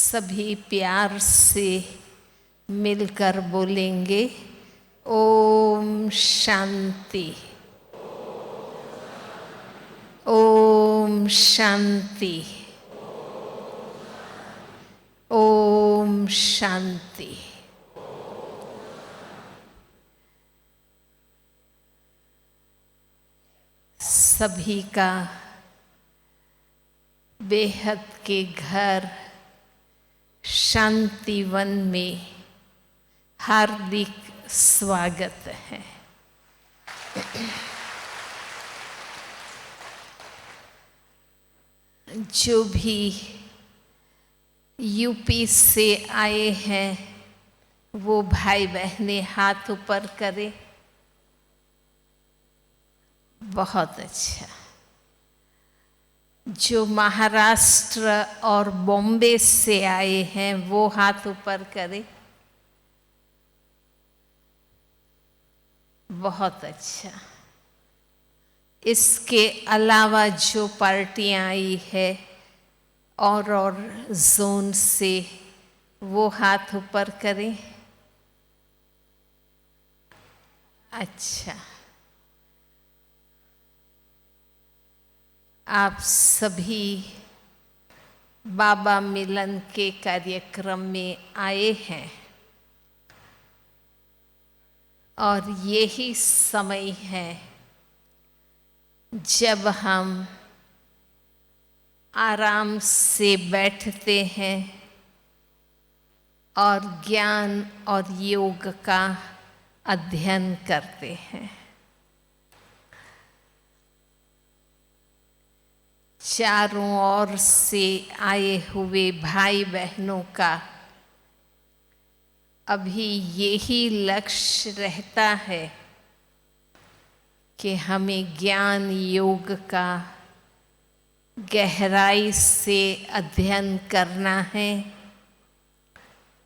सभी प्यार से मिलकर बोलेंगे ओम शांति। ओम शांति। ओम शांति। सभी का बेहद के घर शांतिवन में हार्दिक स्वागत है। जो भी यूपी से आए हैं वो भाई बहनें हाथ ऊपर करें। बहुत अच्छा। जो महाराष्ट्र और बॉम्बे से आए हैं वो हाथ ऊपर करें। बहुत अच्छा। इसके अलावा जो पार्टियां आई है और जोन से वो हाथ ऊपर करें। अच्छा, आप सभी बाबा मिलन के कार्यक्रम में आए हैं और यही समय है जब हम आराम से बैठते हैं और ज्ञान और योग का अध्ययन करते हैं। चारों ओर से आए हुए भाई बहनों का अभी यही लक्ष्य रहता है कि हमें ज्ञान योग का गहराई से अध्ययन करना है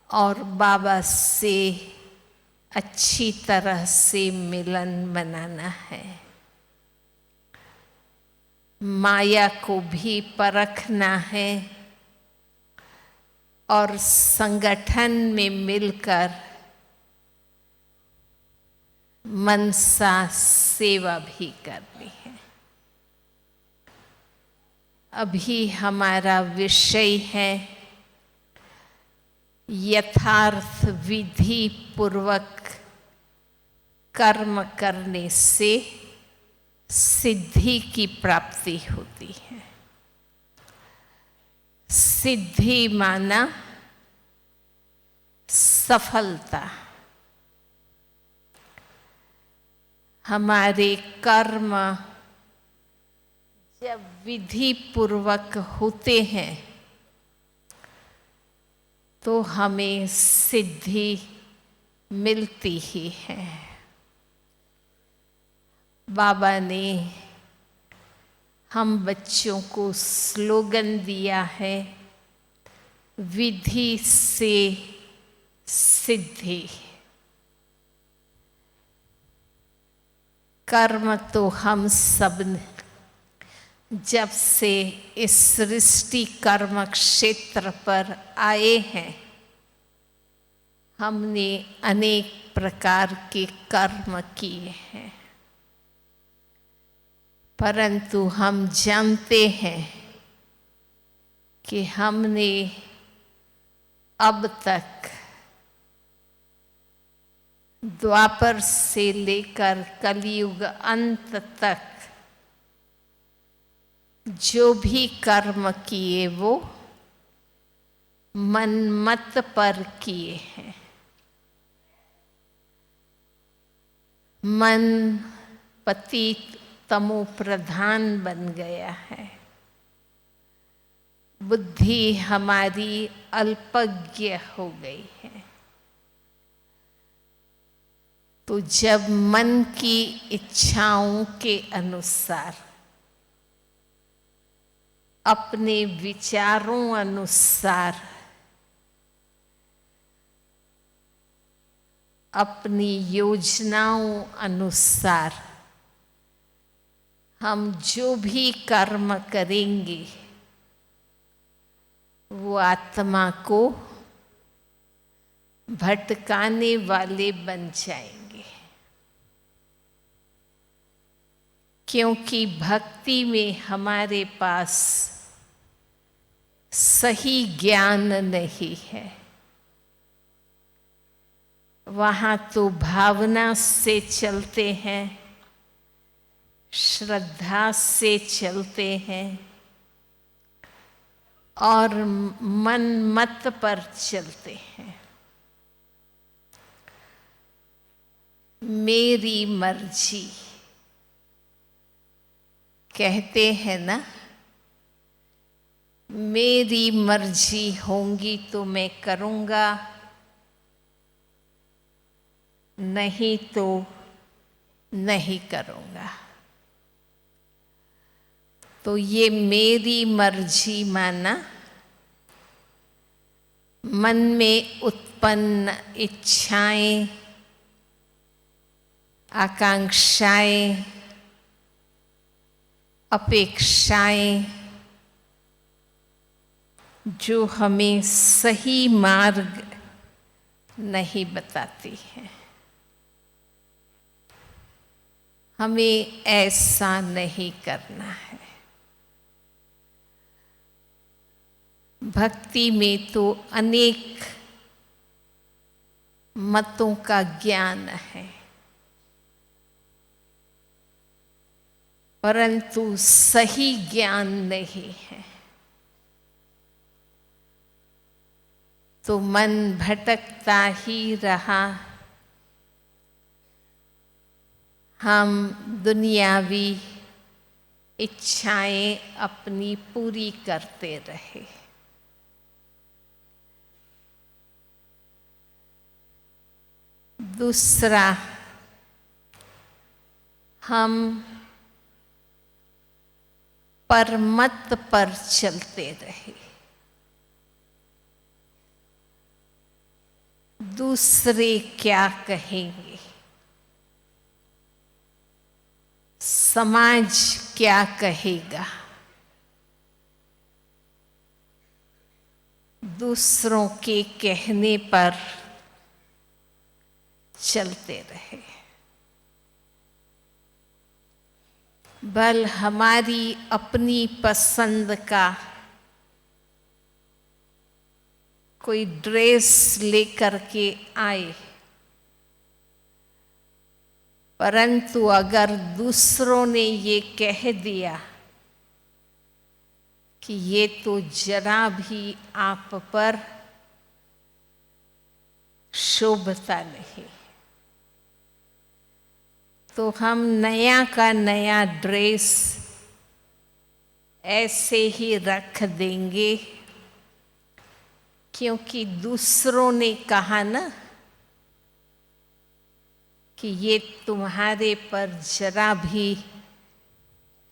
और बाबा से अच्छी तरह से मिलन बनाना है। माया को भी परखना है और संगठन में मिलकर मनसा सेवा भी करनी है। अभी हमारा विषय है यथार्थ विधि पूर्वक कर्म करने से सिद्धि की प्राप्ति होती है। सिद्धि माना सफलता। हमारे कर्म जब विधि पूर्वक होते हैं तो हमें सिद्धि मिलती ही है। बाबा ने हम बच्चों को स्लोगन दिया है, विधि से सिद्धि। कर्म तो हम सब जब से इस सृष्टि कर्म क्षेत्र पर आए हैं हमने अनेक प्रकार के कर्म किए हैं, परंतु हम जानते हैं कि हमने अब तक द्वापर से लेकर कलयुग अंत तक जो भी कर्म किए वो मनमत पर किए हैं। मन पतित तमो प्रधान बन गया है। बुद्धि हमारी अल्पज्ञ हो गई है। तो जब मन की इच्छाओं के अनुसार अपने विचारों अनुसार अपनी योजनाओं अनुसार हम जो भी कर्म करेंगे वो आत्मा को भटकाने वाले बन जाएंगे, क्योंकि भक्ति में हमारे पास सही ज्ञान नहीं है। वहाँ तो भावना से चलते हैं, श्रद्धा से चलते हैं और मन मत पर चलते हैं। मेरी मर्जी कहते हैं ना, मेरी मर्जी होंगी तो मैं करूँगा, नहीं तो नहीं करूँगा। तो ये मेरी मर्जी माना मन में उत्पन्न इच्छाएं, आकांक्षाएं, अपेक्षाएं जो हमें सही मार्ग नहीं बताती हैं। हमें ऐसा नहीं करना है। भक्ति में तो अनेक मतों का ज्ञान है, परंतु सही ज्ञान नहीं है। तो मन भटकता ही रहा, हम दुनियावी इच्छाएं अपनी पूरी करते रहे। दूसरा, हम परमत पर चलते रहे। दूसरे क्या कहेंगे, समाज क्या कहेगा, दूसरों के कहने पर चलते रहे। बल हमारी अपनी पसंद का कोई ड्रेस लेकर के आए, परंतु अगर दूसरों ने ये कह दिया कि ये तो जरा भी आप पर शोभता नहीं, तो हम नया का नया ड्रेस ऐसे ही रख देंगे, क्योंकि दूसरों ने कहा ना कि ये तुम्हारे पर जरा भी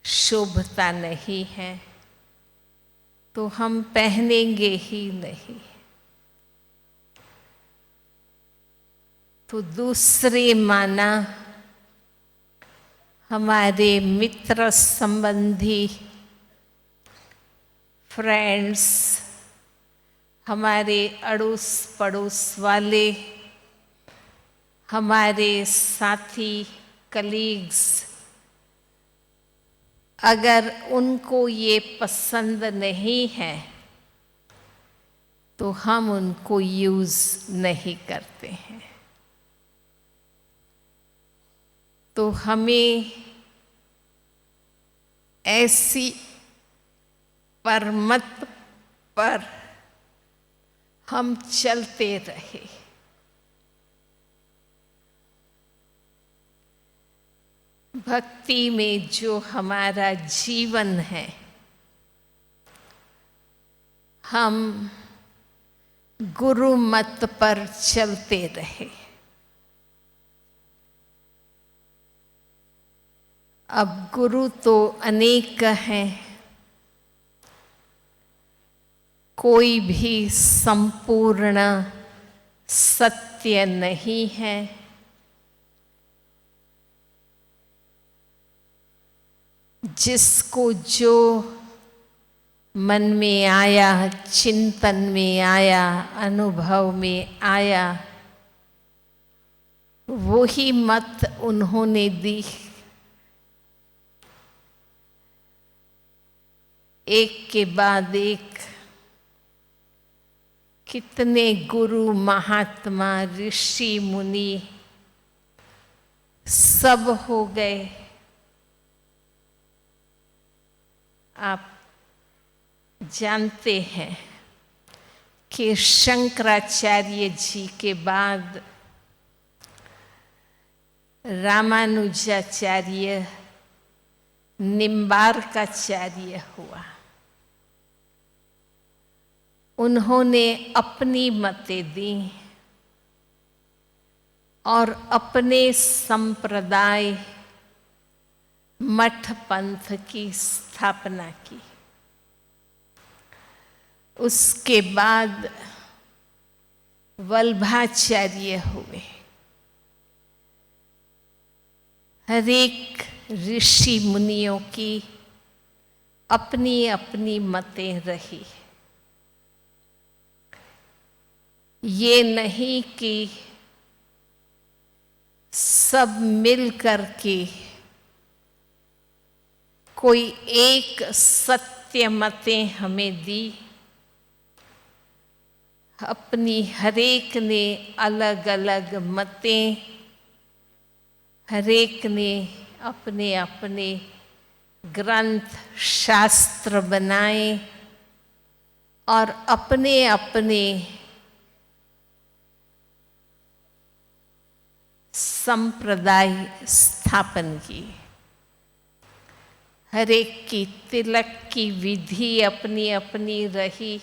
शोभता नहीं है, तो हम पहनेंगे ही नहीं। तो दूसरे माना हमारे मित्र संबंधी, फ्रेंड्स, हमारे अड़ोस पड़ोस वाले, हमारे साथी, कलीग्स, अगर उनको ये पसंद नहीं है तो हम उनको यूज़ नहीं करते हैं। तो हमें ऐसी परमत पर हम चलते रहे। भक्ति में जो हमारा जीवन है, हम गुरु मत पर चलते रहे। अब गुरु तो अनेक हैं, कोई भी संपूर्ण सत्य नहीं है। जिसको जो मन में आया, चिंतन में आया, अनुभव में आया, वो ही मत उन्होंने दी। एक के बाद एक कितने गुरु महात्मा ऋषि मुनि सब हो गए। आप जानते हैं कि शंकराचार्य जी के बाद रामानुजाचार्य निम्बार्काचार्य हुआ। उन्होंने अपनी मतें दी और अपने संप्रदाय मठ पंथ की स्थापना की। उसके बाद वल्लभाचार्य हुए। हर एक ऋषि मुनियों की अपनी अपनी मतें रही। ये नहीं कि सब मिल करके कोई एक सत्य मतें हमें दी। अपनी हरेक ने अलग अलग मतें, हरेक ने अपने अपने ग्रंथ शास्त्र बनाए और अपने अपने संप्रदाय स्थापन की। हर एक की तिलक की विधि अपनी अपनी रही।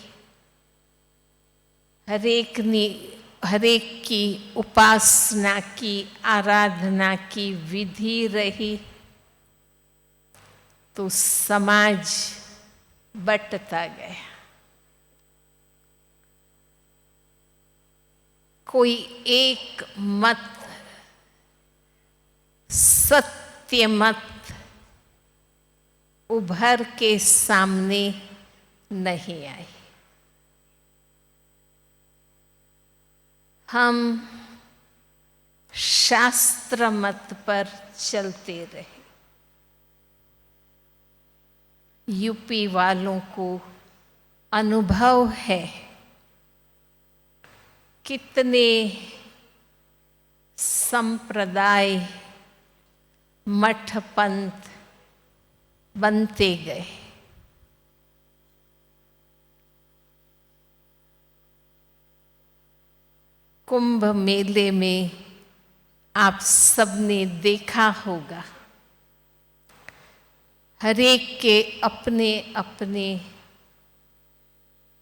हर एक की उपासना की, आराधना की विधि रही। तो समाज बंटता गया। कोई एक मत, सत्य मत उभर के सामने नहीं आई। हम शास्त्र मत पर चलते रहे। यूपी वालों को अनुभव है कितने संप्रदाय मठ पंथ बनते गए। कुंभ मेले में आप सबने देखा होगा, हर एक के अपने अपने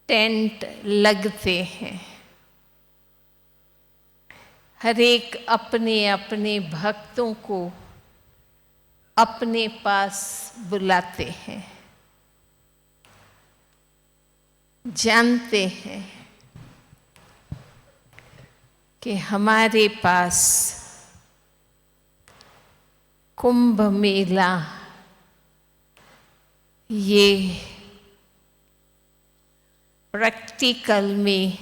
टेंट लगते हैं। हर एक अपने अपने भक्तों को अपने पास बुलाते हैं। जानते हैं कि हमारे पास कुंभ मेला ये प्रैक्टिकल में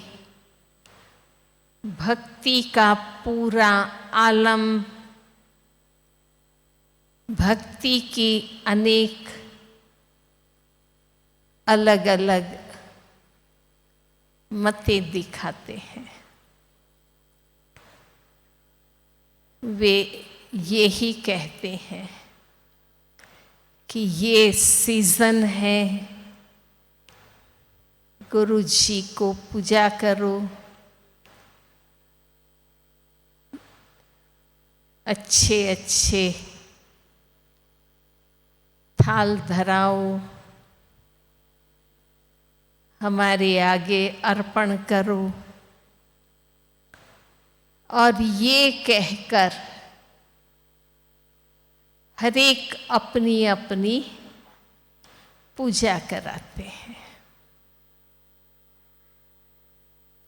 भक्ति का पूरा आलम, भक्ति की अनेक अलग अलग मतें दिखाते हैं। वे यही कहते हैं कि ये सीजन है, गुरु जी को पूजा करो, अच्छे अच्छे थाल धराओ, हमारे आगे अर्पण करो। और ये कहकर हर एक अपनी अपनी पूजा कराते हैं।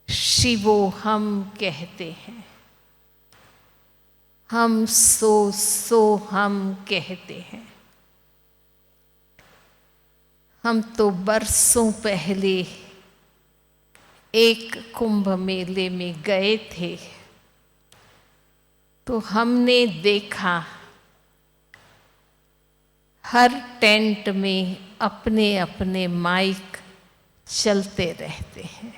शिवो हम कहते हैं, हम सो हम कहते हैं, हम तो बरसों पहले एक कुंभ मेले में गए थे, तो हमने देखा हर टेंट में अपने अपने माइक चलते रहते हैं।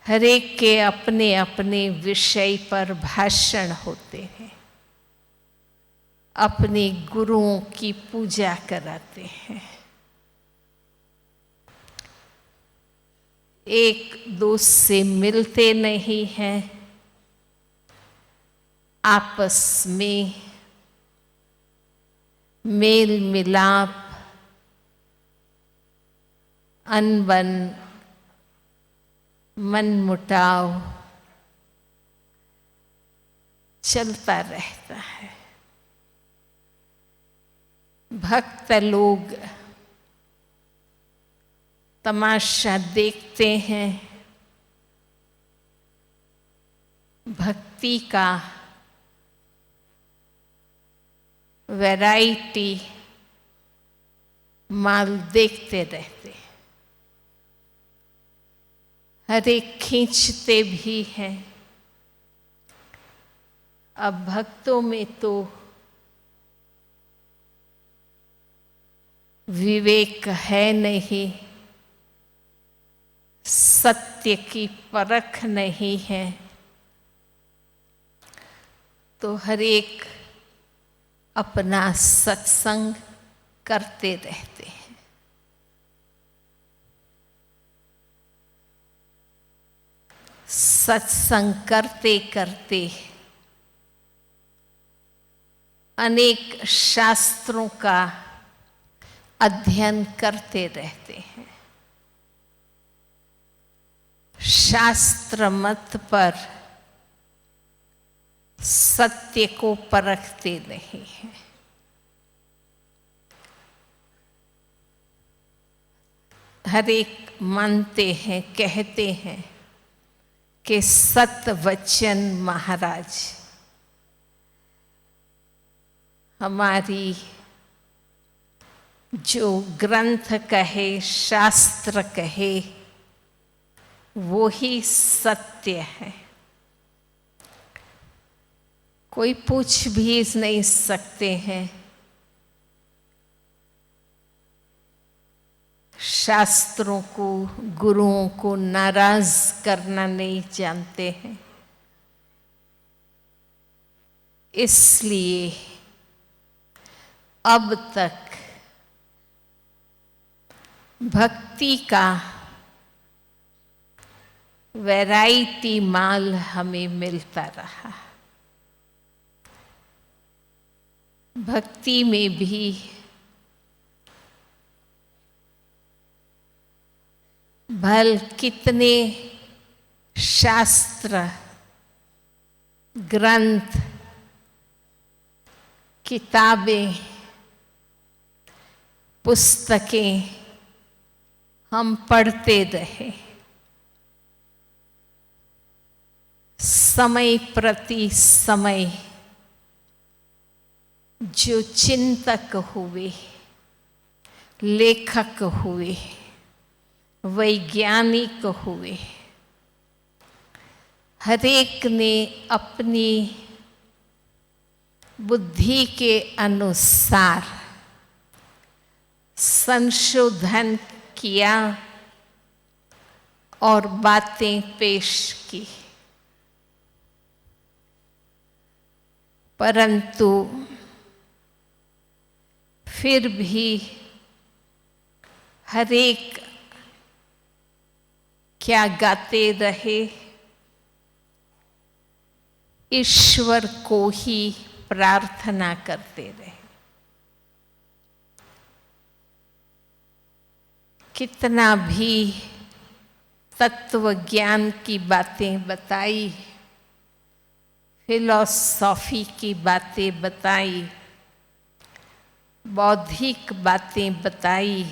हर एक के अपने अपने विषय पर भाषण होते हैं, अपने गुरुओं की पूजा कराते हैं। एक दूसरे से मिलते नहीं हैं, आपस में मेल मिलाप, अनबन, मनमुटाव चलता रहता है। भक्त लोग तमाशा देखते हैं, भक्ति का वैरायटी माल देखते रहते हैं। हर एक खींचते भी हैं। अब भक्तों में तो विवेक है नहीं, सत्य की परख नहीं है, तो हर एक अपना सत्संग करते रहते हैं। सत्संग करते करते अनेक शास्त्रों का अध्ययन करते रहते हैं। शास्त्र मत पर सत्य को परखते नहीं हैं। हर एक मानते हैं, कहते हैं कि सतवचन महाराज हमारी जो ग्रंथ कहे, शास्त्र कहे, वो ही सत्य है। कोई पूछ भी नहीं सकते हैं। शास्त्रों को, गुरुओं को नाराज करना नहीं जानते हैं। इसलिए अब तक भक्ति का वैरायटी माल हमें मिलता रहा। भक्ति में भी भल कितने शास्त्र, ग्रंथ, किताबें, पुस्तकें हम पढ़ते रहे, समय प्रति समय जो चिंतक हुए, लेखक हुए, वैज्ञानिक हुए, हर एक ने अपनी बुद्धि के अनुसार संशोधन किया और बातें पेश की। परंतु फिर भी हर एक क्या गाते रहे, ईश्वर को ही प्रार्थना करते रहे। कितना भी तत्व ज्ञान की बातें बताई, फिलॉसफी की बातें बताई, बौद्धिक बातें बताई,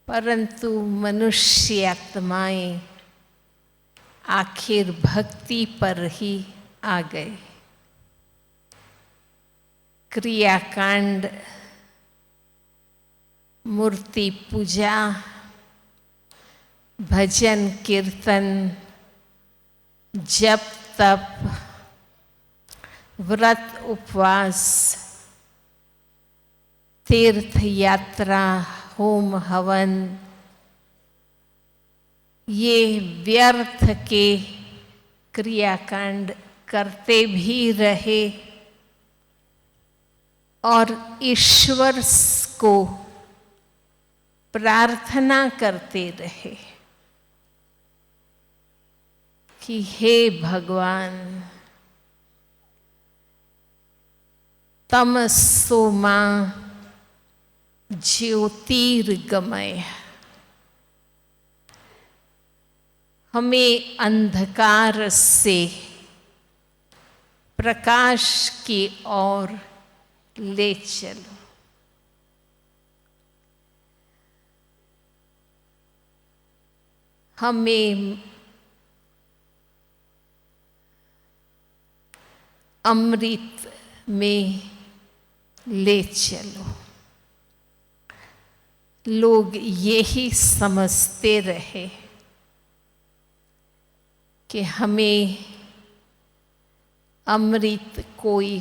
परंतु मनुष्य आत्माएं आखिर भक्ति पर ही आ गए। क्रियाकांड मूर्ति पूजा, भजन कीर्तन, जप तप, व्रत उपवास, तीर्थ यात्रा, होम हवन, ये व्यर्थ के क्रियाकांड करते भी रहे और ईश्वर को प्रार्थना करते रहे कि हे भगवान, तमसो मां ज्योतिर्गमय, हमें अंधकार से प्रकाश की ओर ले चलो। हमें अमृत में ले चलो। लोग यही समझते रहे कि हमें अमृत कोई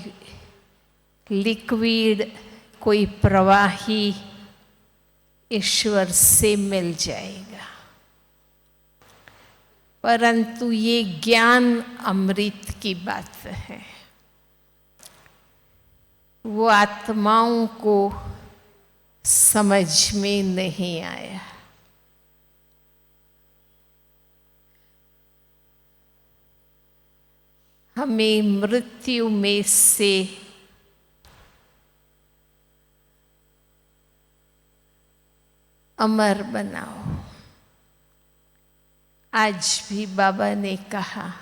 लिक्विड, कोई प्रवाही ईश्वर से मिल जाएगा, परंतु ये ज्ञान अमृत की बात है। वो आत्माओं को समझ में नहीं आया। हमें मृत्यु में से अमर बनाओ। आज भी बाबा ने कहा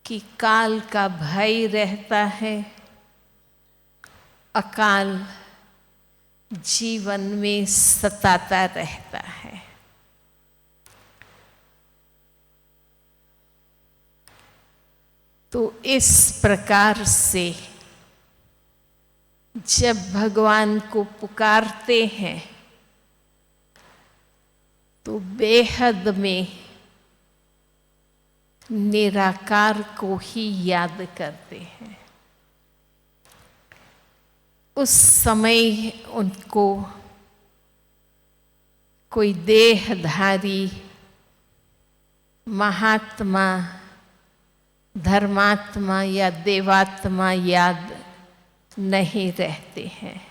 कि काल का भय रहता है, अकाल जीवन में सताता रहता है। तो इस प्रकार से जब भगवान को पुकारते हैं तो बेहद में निराकार को ही याद करते हैं। उस समय उनको कोई देहधारी महात्मा, धर्मात्मा या देवात्मा याद नहीं रहते हैं।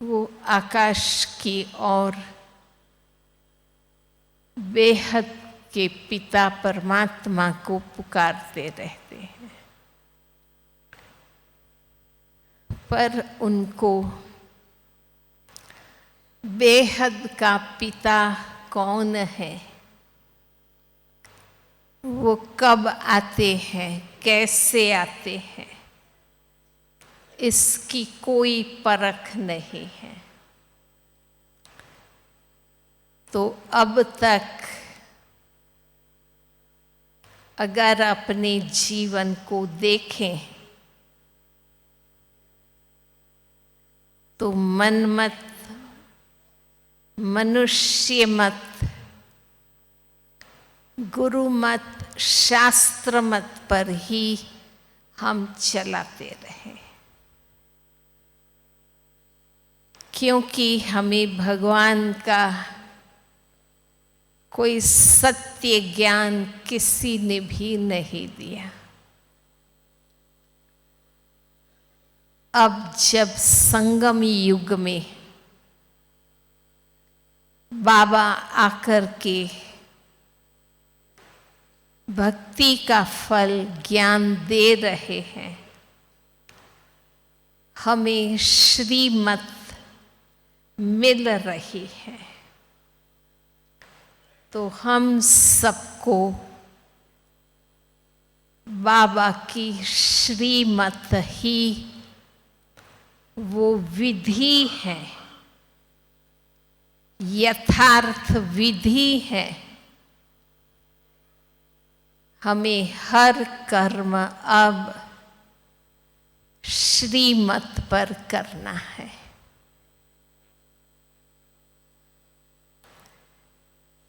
वो आकाश की ओर बेहद के पिता परमात्मा को पुकारते रहते हैं, पर उनको बेहद का पिता कौन है, वो कब आते हैं, कैसे आते हैं, इसकी कोई परख नहीं है। तो अब तक अगर अपने जीवन को देखें तो मनमत, मनुष्य मत, गुरु मत, शास्त्र मत पर ही हम चलाते रहे, क्योंकि हमें भगवान का कोई सत्य ज्ञान किसी ने भी नहीं दिया। अब जब संगम युग में बाबा आकर के भक्ति का फल ज्ञान दे रहे हैं, हमें श्रीमत मिल रही है, तो हम सबको बाबा की श्रीमत ही वो विधि है, यथार्थ विधि है। हमें हर कर्म अब श्रीमत पर करना है।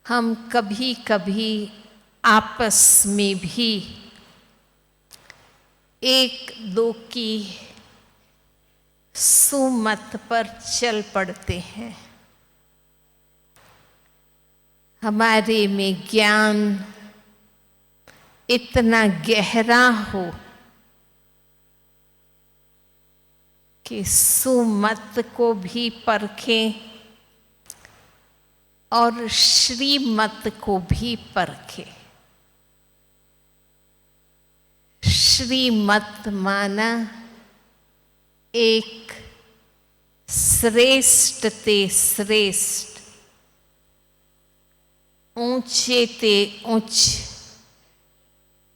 हम कभी कभी आपस में भी एक दो की सुमत पर चल पड़ते हैं। हमारे में ज्ञान इतना गहरा हो कि सुमत को भी परखें और श्रीमत को भी परखें। श्रीमत माना एक श्रेष्ठ ते श्रेष्ठ, ऊंचे ते ऊंच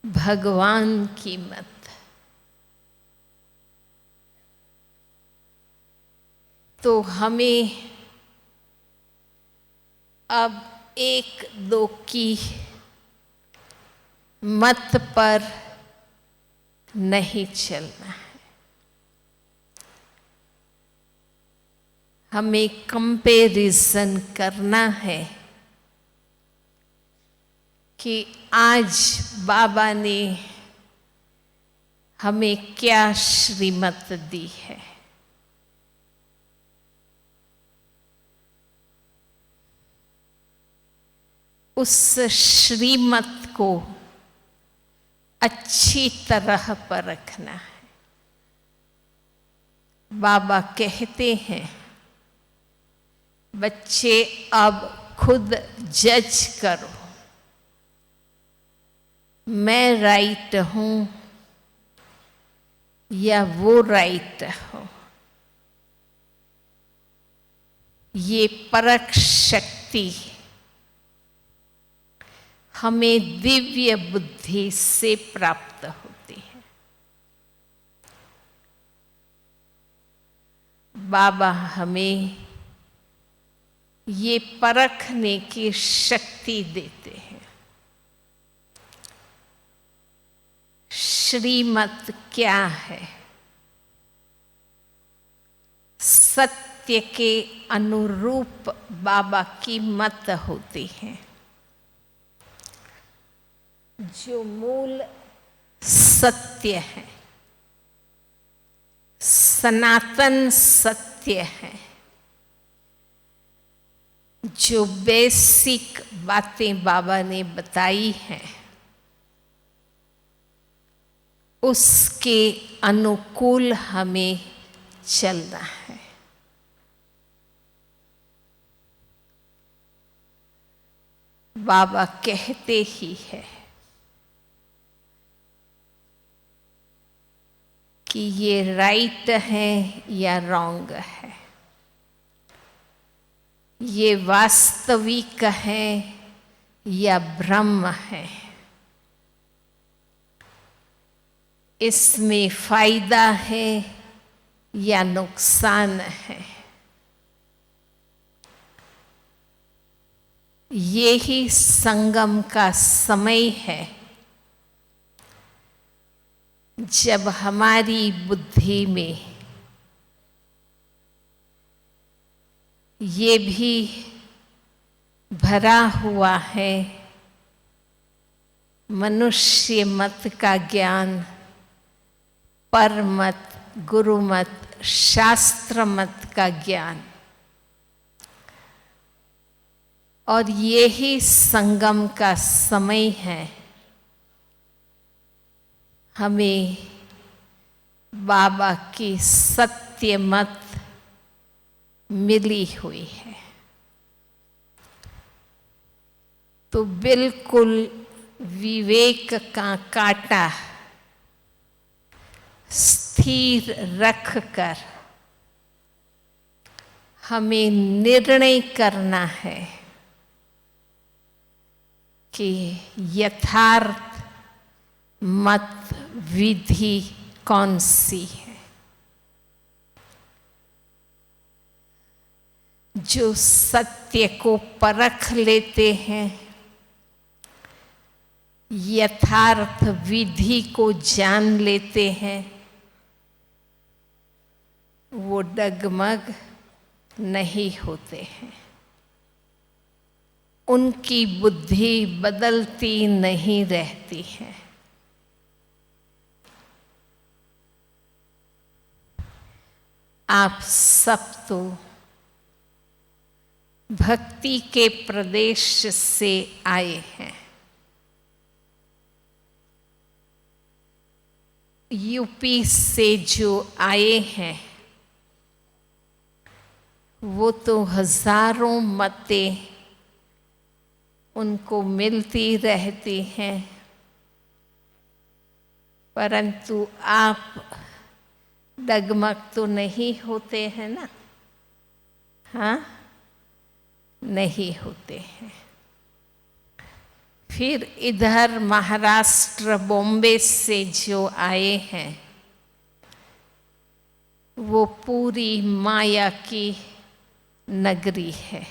भगवान की मत। तो हमें अब एक दो की मत पर नहीं चलना है। हमें कंपैरिजन करना है कि आज बाबा ने हमें क्या श्रीमत दी है। उस श्रीमत को अच्छी तरह परखना है। बाबा कहते हैं, बच्चे अब खुद जज करो, मैं राइट हूं या वो राइट हो। ये परख शक्ति हमें दिव्य बुद्धि से प्राप्त होती है। बाबा हमें ये परखने की शक्ति देते हैं। श्रीमत क्या है? सत्य के अनुरूप बाबा की मत होती है। जो मूल सत्य है, सनातन सत्य है, जो बेसिक बातें बाबा ने बताई हैं, उसके अनुकूल हमें चलना है। बाबा कहते ही है कि ये राइट है या रॉन्ग है, ये वास्तविक है या भ्रम है, इसमें फायदा है या नुकसान है। ये ही संगम का समय है, जब हमारी बुद्धि में ये भी भरा हुआ है मनुष्य मत का ज्ञान, परमत, गुरुमत, शास्त्र मत का ज्ञान, और यही संगम का समय है। हमें बाबा की सत्य मत मिली हुई है, तो बिल्कुल विवेक का कांटा स्थिर रखकर हमें निर्णय करना है कि यथार्थ मत विधि कौन सी है। जो सत्य को परख लेते हैं, यथार्थ विधि को जान लेते हैं, वो डगमग नहीं होते हैं, उनकी बुद्धि बदलती नहीं रहती है। आप सब तो भक्ति के प्रदेश से आए हैं। यूपी से जो आए हैं वो तो हजारों मतें उनको मिलती रहती हैं, परंतु आप डगमग तो नहीं होते हैं ना। हाँ, नहीं होते हैं। फिर इधर महाराष्ट्र बॉम्बे से जो आए हैं वो पूरी माया की नगरी है।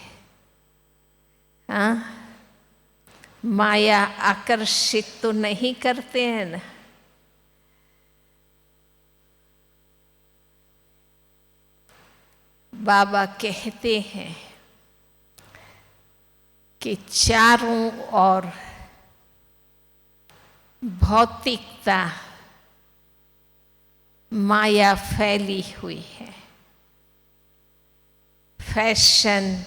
हाँ, माया आकर्षित तो नहीं करते हैं ना। बाबा कहते हैं कि चारों ओर भौतिकता माया फैली हुई है। फैशन,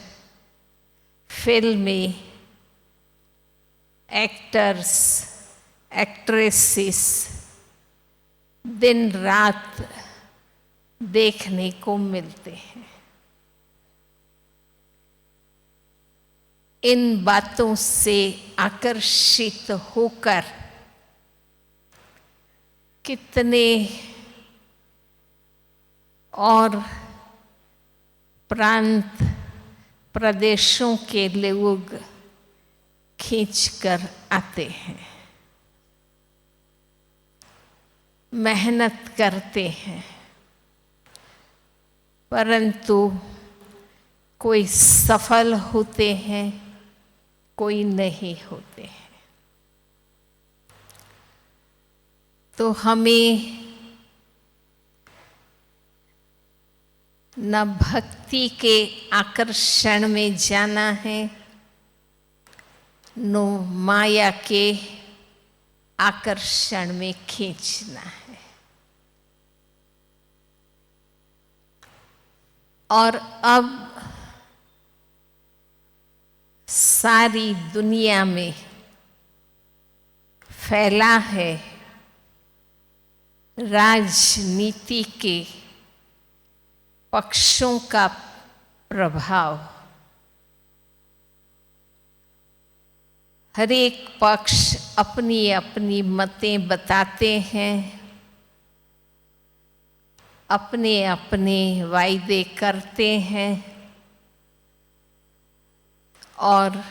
फिल्में, एक्टर्स, एक्ट्रेसेस दिन रात देखने को मिलते हैं। इन बातों से आकर्षित होकर कितने और प्रांत प्रदेशों के लोग खींचकर आते हैं, मेहनत करते हैं, परंतु कोई सफल होते हैं, कोई नहीं होते हैं। तो हमें न भक्ति के आकर्षण में जाना है, न माया के आकर्षण में खींचना है। और अब सारी दुनिया में फैला है राजनीति के पक्षों का प्रभाव। हर एक पक्ष अपनी अपनी मतें बताते हैं, अपने अपने वायदे करते हैं और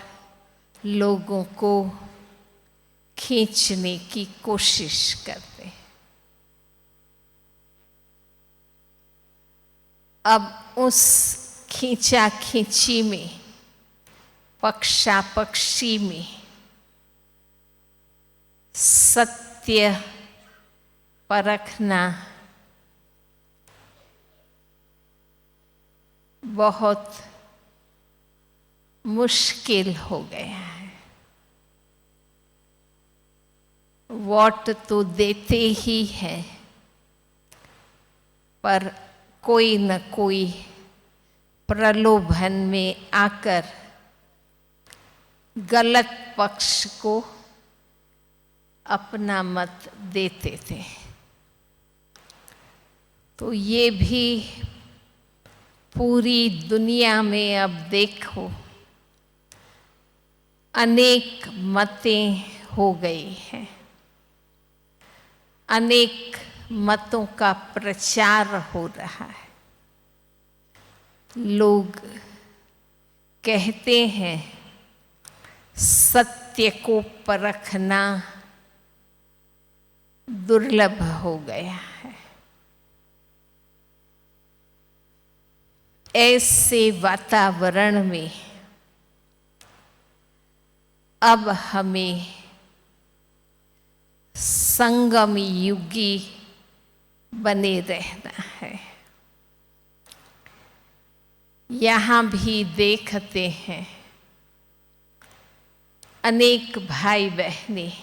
लोगों को खींचने की कोशिश करते हैं। अब उस खींचा खींची में, पक्षा पक्षी में सत्य परखना बहुत मुश्किल हो गया है। वोट तो देते ही हैं, पर कोई न कोई प्रलोभन में आकर गलत पक्ष को अपना मत देते थे। तो ये भी पूरी दुनिया में अब देखो अनेक मतें हो गई हैं, अनेक मतों का प्रचार हो रहा है। लोग कहते हैं सत्य को परखना दुर्लभ हो गया है। ऐसे वातावरण में अब हमें संगम युगी बने रहना है। यहाँ भी देखते हैं अनेक भाई बहनें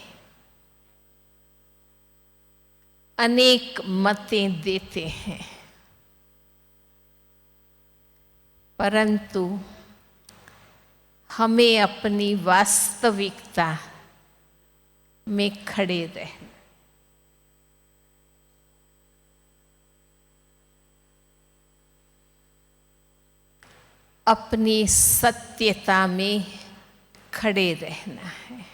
अनेक मतें देते हैं, परंतु हमें अपनी वास्तविकता में खड़े रहना। अपनी सत्यता में खड़े रहना है।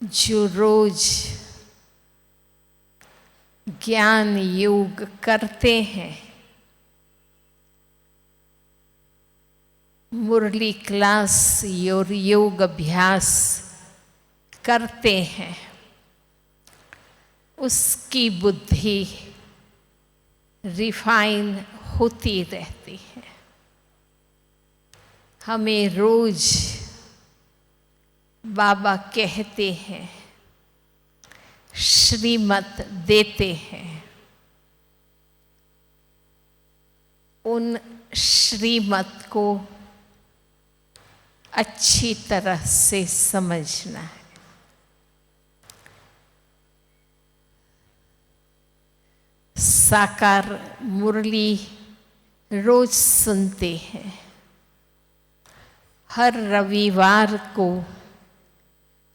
जो रोज ज्ञान योग करते हैं, मुरली क्लास और योग अभ्यास करते हैं, उसकी बुद्धि रिफाइन होती रहती है। हमें रोज बाबा कहते हैं, श्रीमत देते हैं, उन श्रीमत को अच्छी तरह से समझना है। साकार मुरली रोज सुनते हैं, हर रविवार को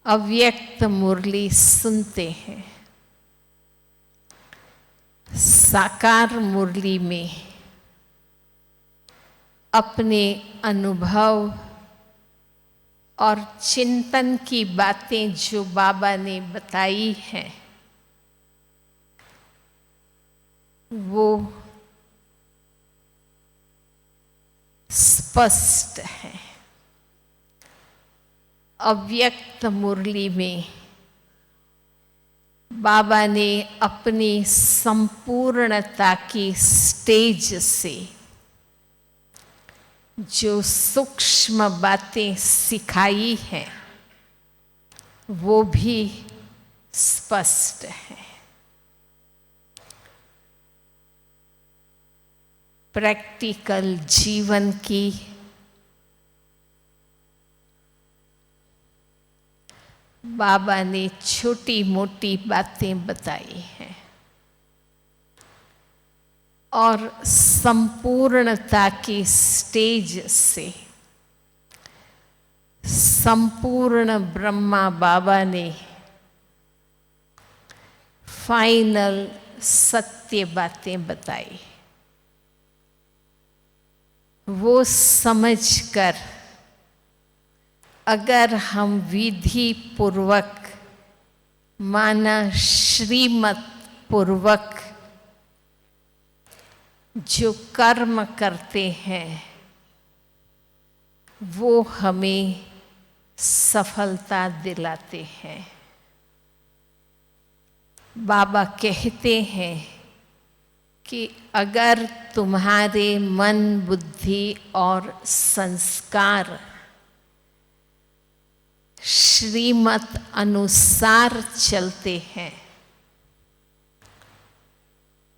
अव्यक्त मुरली सुनते हैं। साकार मुरली में अपने अनुभव और चिंतन की बातें जो बाबा ने बताई हैं, वो स्पष्ट है। अव्यक्त मुरली में बाबा ने अपनी संपूर्णता की स्टेज से जो सूक्ष्म बातें सिखाई हैं, वो भी स्पष्ट है। प्रैक्टिकल जीवन की बाबा ने छोटी मोटी बातें बताई हैं और संपूर्णता की स्टेज से संपूर्ण ब्रह्मा बाबा ने फाइनल सत्य बातें बताई। वो समझकर अगर हम विधि पूर्वक माना श्रीमत पूर्वक जो कर्म करते हैं, वो हमें सफलता दिलाते हैं। बाबा कहते हैं कि अगर तुम्हारे मन बुद्धि और संस्कार श्रीमत अनुसार चलते हैं,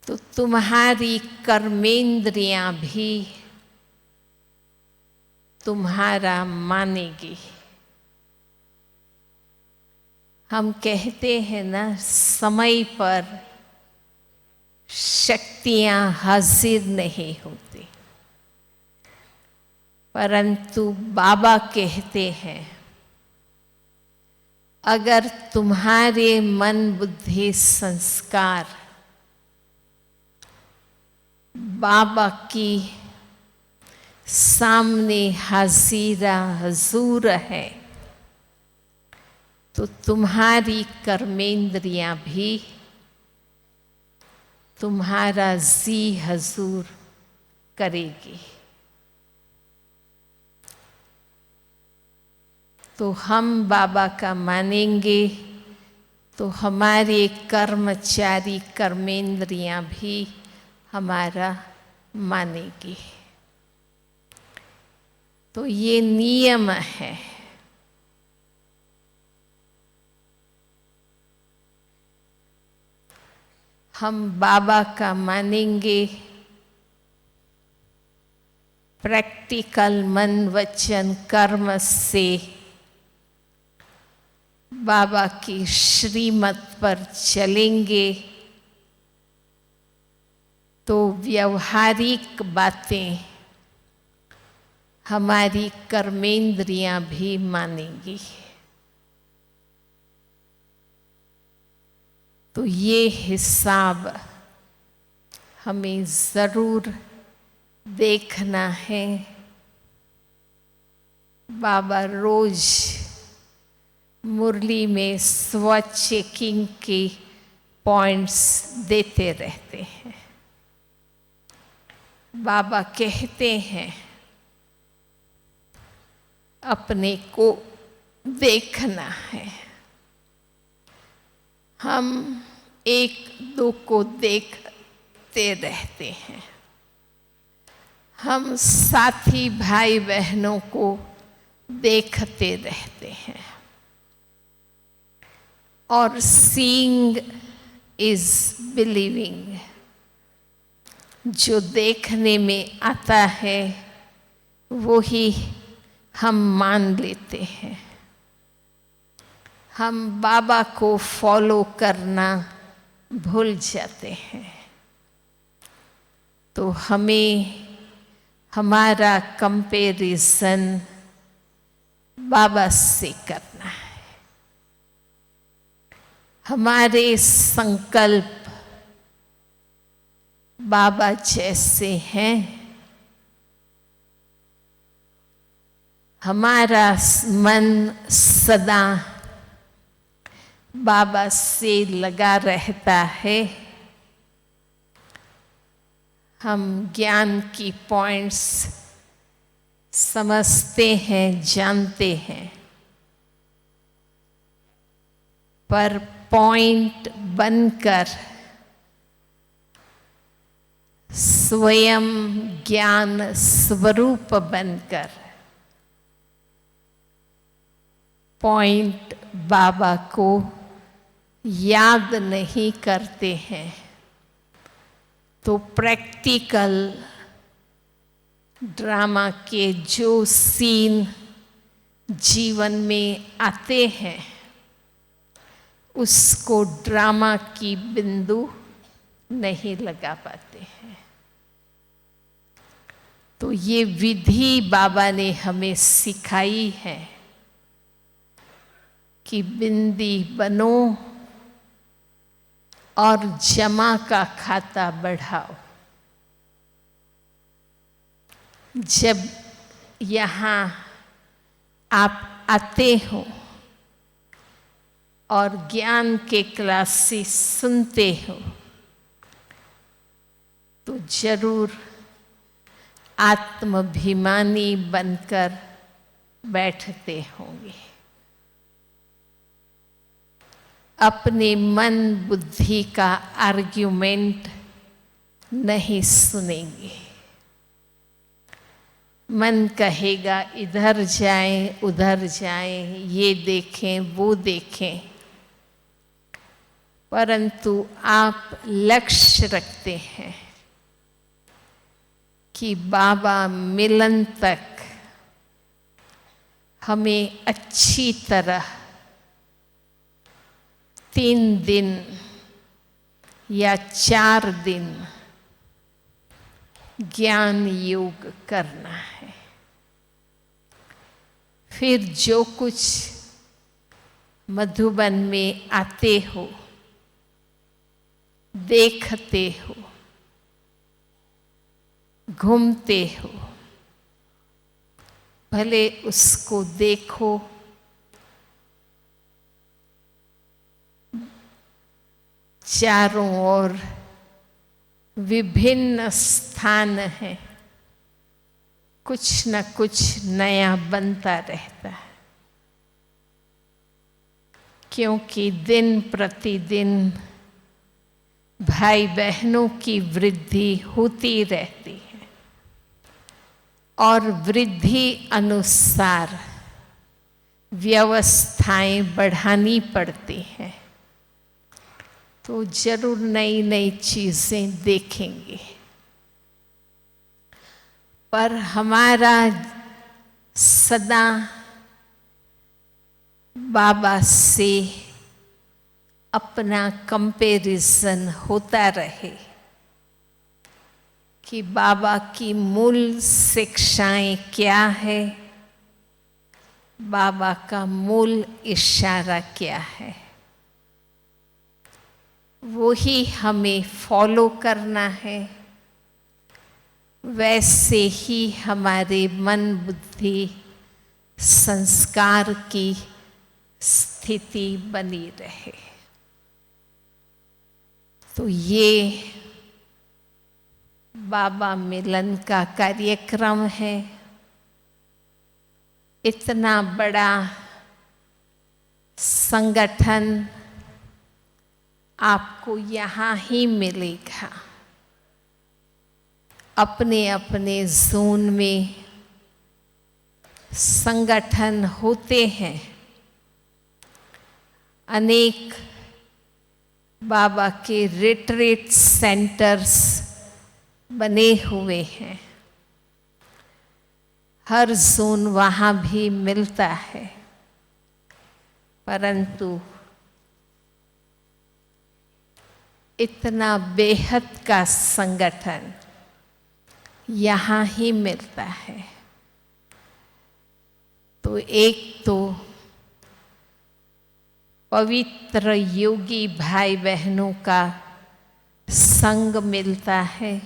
तो तुम्हारी कर्मेंद्रियां भी तुम्हारा मानेगी। हम कहते हैं ना, समय पर शक्तियां हाजिर नहीं होती, परंतु बाबा कहते हैं अगर तुम्हारे मन बुद्धि संस्कार बाबा की सामने हाजिरा हजूर है, तो तुम्हारी कर्मेंद्रियां भी तुम्हारा जी हजूर करेगी। तो हम बाबा का मानेंगे तो हमारे कर्मचारी कर्मेंद्रियां भी हमारा मानेगी। तो ये नियम है। हम बाबा का मानेंगे प्रैक्टिकल मन वचन कर्म से बाबा की श्रीमत पर चलेंगे तो व्यवहारिक बातें हमारी कर्मेंद्रियां भी मानेंगी। तो ये हिसाब हमें ज़रूर देखना है। बाबा रोज मुरली में स्व चेकिंग के पॉइंट्स देते रहते हैं। बाबा कहते हैं अपने को देखना है। हम एक दो को देखते रहते हैं, हम साथी भाई बहनों को देखते रहते हैं। और सीइंग इज बिलीविंग, जो देखने में आता है वो ही हम मान लेते हैं। हम बाबा को फॉलो करना भूल जाते हैं। तो हमें हमारा कंपैरिजन बाबा से करना है। हमारे संकल्प बाबा जैसे हैं। हमारा मन सदा बाबा से लगा रहता है। हम ज्ञान की पॉइंट्स समझते हैं, जानते हैं, पर पॉइंट बनकर स्वयं ज्ञान स्वरूप बनकर पॉइंट बाबा को याद नहीं करते हैं। तो प्रैक्टिकल ड्रामा के जो सीन जीवन में आते हैं उसको ड्रामा की बिंदु नहीं लगा पाते हैं। तो ये विधि बाबा ने हमें सिखाई है कि बिंदी बनो और जमा का खाता बढ़ाओ। जब यहाँ आप आते हो और ज्ञान के क्लासेस सुनते हो तो जरूर आत्माभिमानी बनकर बैठते होंगे। अपने मन बुद्धि का आर्ग्यूमेंट नहीं सुनेंगे। मन कहेगा इधर जाएं, उधर जाएं, ये देखें, वो देखें, परंतु आप लक्ष्य रखते हैं कि बाबा मिलन तक हमें अच्छी तरह 3 दिन या 4 दिन ज्ञान योग करना है। फिर जो कुछ मधुबन में आते हो, देखते हो, घूमते हो, भले उसको देखो, चारों ओर विभिन्न स्थान हैं, कुछ न कुछ नया बनता रहता है। क्योंकि दिन प्रतिदिन भाई बहनों की वृद्धि होती रहती है और वृद्धि अनुसार व्यवस्थाएं बढ़ानी पड़ती हैं। तो जरूर नई नई चीजें देखेंगे। पर हमारा सदा बाबा से अपना कंपैरिजन होता रहे कि बाबा की मूल शिक्षाएं क्या है, बाबा का मूल इशारा क्या है, वो ही हमें फॉलो करना है। वैसे ही हमारे मन बुद्धि संस्कार की स्थिति बनी रहे। तो ये बाबा मिलन का कार्यक्रम है। इतना बड़ा संगठन आपको यहाँ ही मिलेगा। अपने अपने जोन में संगठन होते हैं। अनेक बाबा के रिट्रीट सेंटर्स बने हुए हैं। हर जोन वहाँ भी मिलता है, परंतु इतना बेहद का संगठन यहाँ ही मिलता है। तो एक तो पवित्र योगी भाई बहनों का संग मिलता है।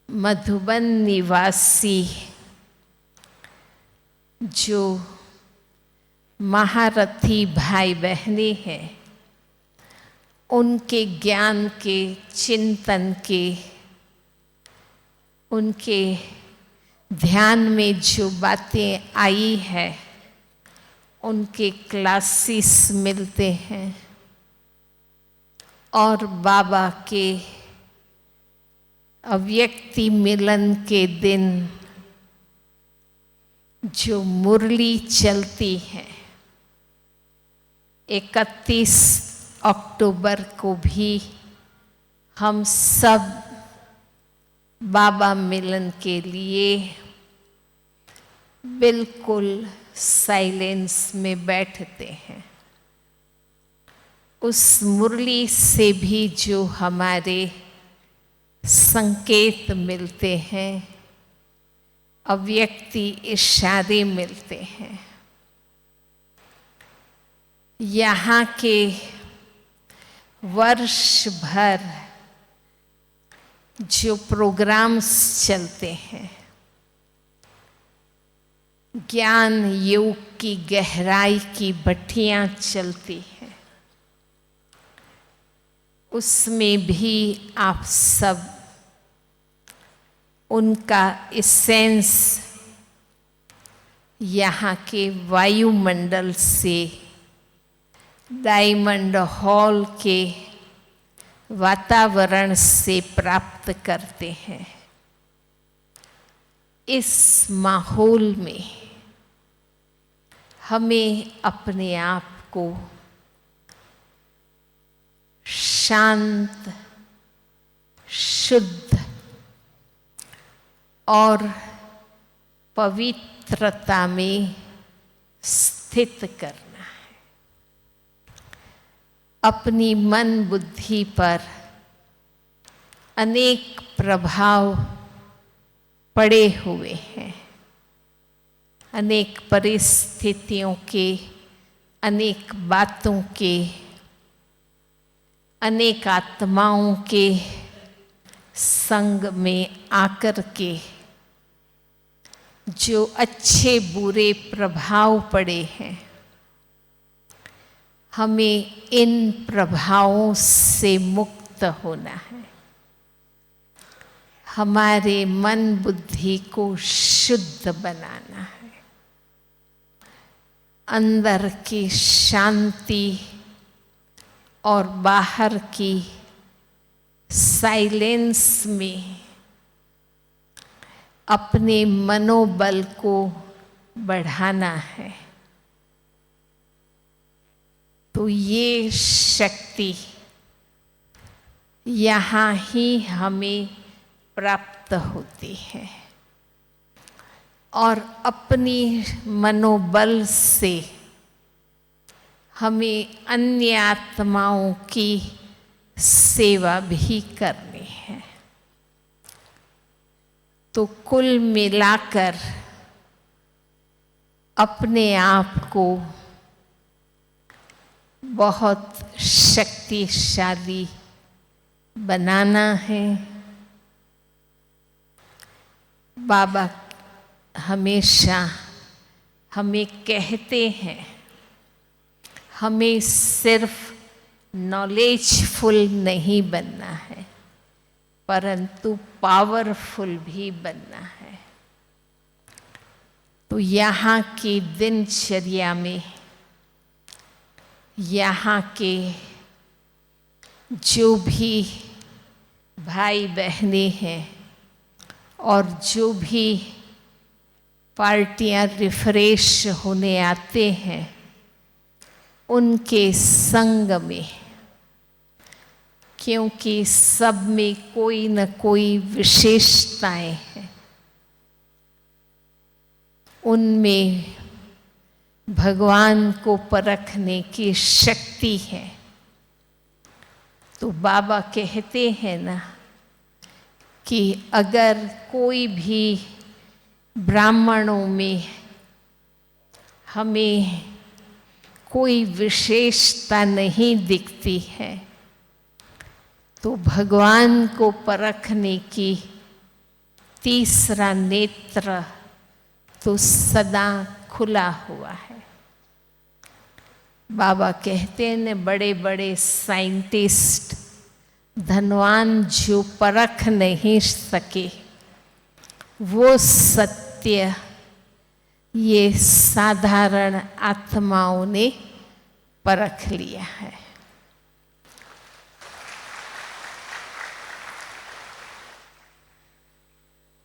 मधुबन निवासी जो महारथी भाई बहने हैं, उनके ज्ञान के, चिंतन के, उनके ध्यान में जो बातें आई है, उनके क्लासेस मिलते हैं। और बाबा के अव्यक्ति मिलन के दिन जो मुरली चलती है, 31 अक्टूबर को भी हम सब बाबा मिलन के लिए बिल्कुल साइलेंस में बैठते हैं। उस मुरली से भी जो हमारे संकेत मिलते हैं, अव्यक्ति इशारे मिलते हैं, यहाँ के वर्ष भर जो प्रोग्राम्स चलते हैं, ज्ञान योग की गहराई की भट्टियाँ चलती हैं, उसमें भी आप सब उनका एसेंस यहाँ के वायुमंडल से, डायमंड हॉल के वातावरण से प्राप्त करते हैं। इस माहौल में हमें अपने आप को शांत, शुद्ध और पवित्रता में स्थित करना है। अपनी मन बुद्धि पर अनेक प्रभाव पड़े हुए हैं, अनेक परिस्थितियों के, अनेक बातों के, अनेक आत्माओं के संग में आकर के जो अच्छे बुरे प्रभाव पड़े हैं, हमें इन प्रभावों से मुक्त होना है। हमारे मन बुद्धि को शुद्ध बनाना है। अंदर की शांति और बाहर की साइलेंस में अपने मनोबल को बढ़ाना है। तो ये शक्ति यहाँ ही हमें प्राप्त होती है और अपनी मनोबल से हमें अन्य आत्माओं की सेवा भी करनी है। तो कुल मिलाकर अपने आप को बहुत शक्तिशाली बनाना है। बाबा हमेशा हमें कहते हैं, हमें सिर्फ नॉलेजफुल नहीं बनना है, परंतु पावरफुल भी बनना है। तो यहाँ की दिनचर्या में यहाँ के जो भी भाई बहनें हैं और जो भी पार्टियां रिफ्रेश होने आते हैं, उनके संग में, क्योंकि सब में कोई न कोई विशेषताएं हैं, उनमें भगवान को परखने की शक्ति है। तो बाबा कहते हैं ना कि अगर कोई भी ब्राह्मणों में हमें कोई विशेषता नहीं दिखती है, तो भगवान को परखने की तीसरा नेत्र तो सदा खुला हुआ है। बाबा कहते हैं न, बड़े बड़े साइंटिस्ट धनवान जो परख नहीं सके, वो सत्य ये साधारण आत्माओं ने परख लिया है।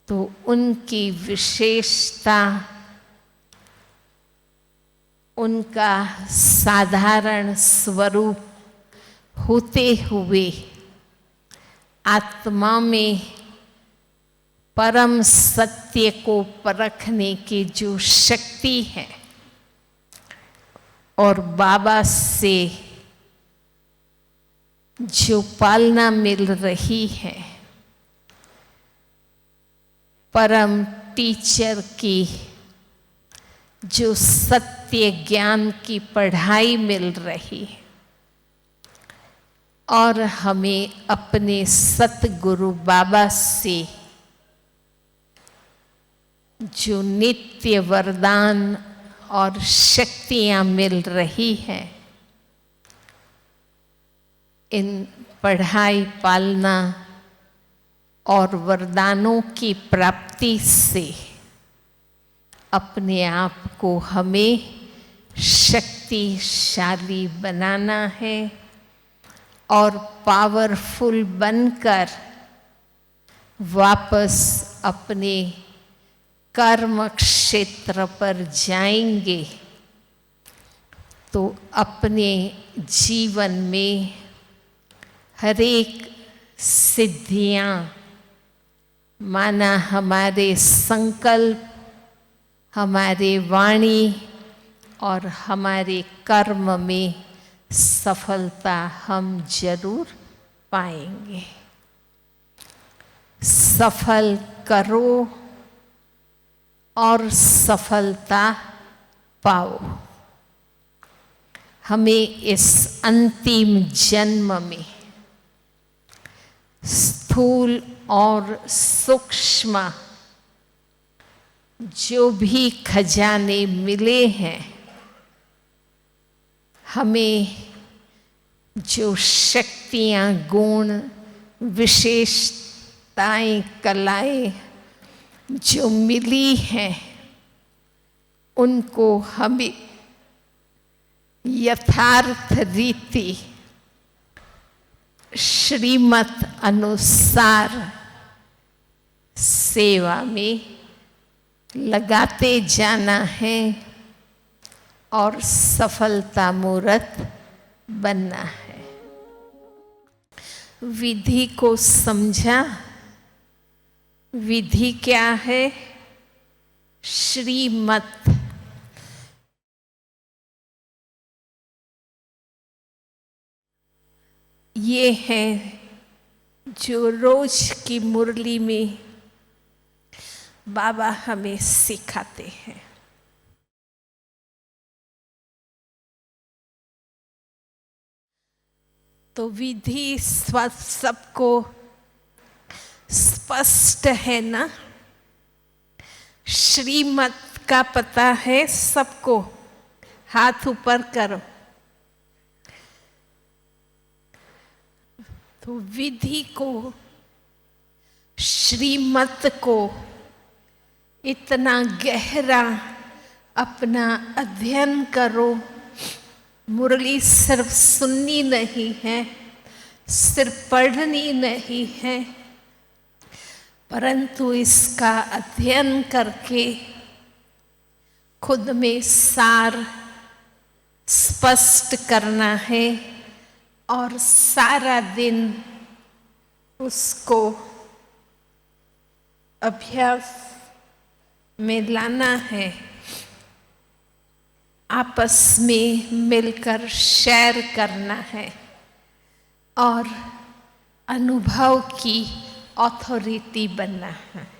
तो उनकी विशेषता, उनका साधारण स्वरूप होते हुए आत्मा में परम सत्य को परखने की जो शक्ति है और बाबा से जो पालना मिल रही है, परम टीचर की जो सत्य ज्ञान की पढ़ाई मिल रही है, और हमें अपने सतगुरु बाबा से जो नित्य वरदान और शक्तियां मिल रही हैं, इन पढ़ाई पालना और वरदानों की प्राप्ति से अपने आप को हमें शक्तिशाली बनाना है और पावरफुल बनकर वापस अपने कर्म क्षेत्र पर जाएंगे। तो अपने जीवन में हर एक सिद्धियां, माना हमारे संकल्प, हमारे वाणी और हमारे कर्म में सफलता हम जरूर पाएंगे। सफल करो और सफलता पाओ। हमें इस अंतिम जन्म में स्थूल और सूक्ष्म जो भी खजाने मिले हैं, हमें जो शक्तियाँ, गुण, विशेषताएं, कलाएं जो मिली हैं, उनको हमें यथार्थ रीति श्रीमत अनुसार सेवा में लगाते जाना है और सफलता मूर्त बनना है। विधि को समझा विधि क्या है? श्रीमत। ये है जो रोज की मुरली में बाबा हमें सिखाते हैं। तो विधि सबको स्पष्ट है ना? श्रीमत का पता है सबको? हाथ ऊपर करो। तो विधि को, श्रीमत को इतना गहरा अपना अध्ययन करो। मुरली सिर्फ सुननी नहीं है, सिर्फ पढ़नी नहीं है, परंतु इसका अध्ययन करके खुद में सार स्पष्ट करना है और सारा दिन उसको अभ्यास में लाना है। आपस में मिलकर शेयर करना है और अनुभव की अथॉरिटी बनना है।